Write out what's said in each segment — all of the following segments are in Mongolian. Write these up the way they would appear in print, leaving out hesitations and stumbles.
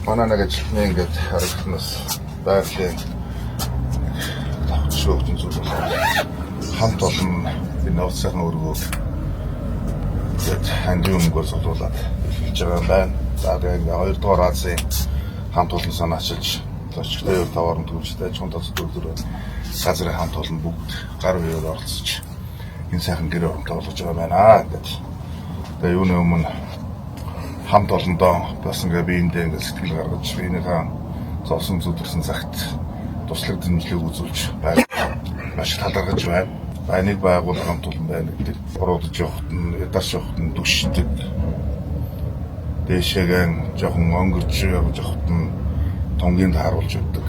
Манай нэг ажилтны ингээд харагднаас байгалийн тавчшөөгдөн зүйл хамт олон энэ нууц сайхан өргөө тэгээд хандлын өнгөөр цуглуулад хэлж байгаа юм байна. За тэгээд 2 дугаар Азийн хамт олон санаачилж зочтой таваарн төвчтэй чондоц төвлөрөө газрын хамт олон бүгд гар үеэр оролцож энэ сайхан гэр оронтой болгож байгаа байна. Тэгээд юуны өмнө хамт олондоо бас ингээ биендээ ингээ сэтгэл гаргаж биенийхээ зовсон зүдэрсэн цагт туслаг дэмжлэг үзүүлж байна. Маш талархаж байна. Нэг байгууллага хамт олон байна гэдэг. Боруудаж явахт нь, ядарч явахт нь дүшдэг. Дэшээгэн жоохон өнгөрч явахт нь тонгийн тааруулж өгдөг.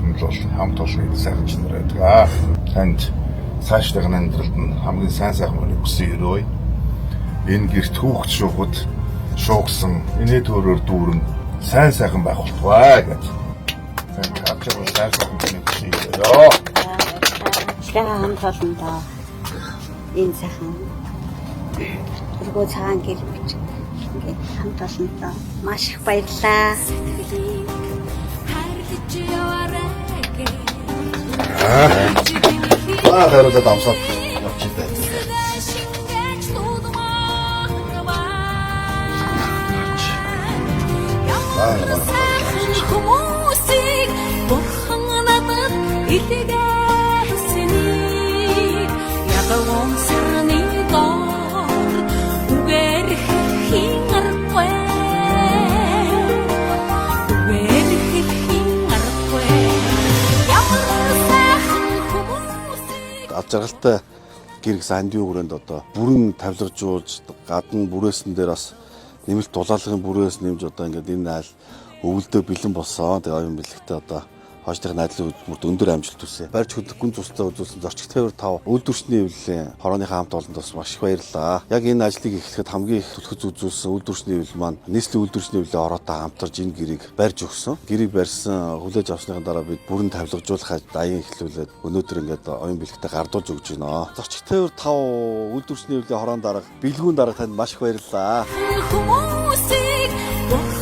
Энэ бол хамт олонны сайхан чанар байдаг. Танд цаашдын амьдралд нь хамгийн сайн үнийг хүсэн өрөө. Энэ гэрт хүүхд шуухад шуугсан инээ төрөөр дүүрэн сайн сайхан байх болтугай гэж. Сайн хавчаа сайн сайхан хүнийг хүсэн өрөө. хамт олондоо энэ сайхан өргөө цагаан гэр бүл ингээд хамт олондоо маш их баярлалаа. Хараад амсаад явчихлаа. Хүмүүсийг бурхан надад илгээсэний ядуун сарны доор үгээр хингарахгүй ямар сайхан хүмүүсийг ад жаргалтай гэр гэсэн хандийн хүрээнд одоо бүрэн тавилгажуулж гадна бүрээсэн дээр бас нэмэлт дулаалгын бүрээс нэмж одоо ингээд энэ айл өвөлдөө бэлэн болсон. Тэгээ оюун бэлэгтээ одоо хойшлох найдлын хөдөлмөрт өндөр амжилт хүсье. Барьж хөдөлгөн цустай үзүүлсэн зорчигт 5 үйлдвэрчний хэвлэлийн хорооныхаа хамт олонд бас маш их баярлалаа. Яг энэ ажлыг эхлэхэд хамгийн их түлхэж үзүүлсэн үйлдвэрчний хэвлэл маань нийслэлийн үйлдвэрчний хэвлэлийн ороотой хамтарч энэ гэрийг барьж өгсөн. Гэрийг барьсан хүлээж авсныхаа дараа бид бүрэн тавилгажуулах дайан эхлүүлээд өнөөдөр ингээд оюун бэлэгтээ гардуулж өгж байна. Зорчигт 5 үйлдвэрчний хэвлэлийн хороон дарга бэлгүүн дарга танд маш их баярлалаа. хүмүүсийг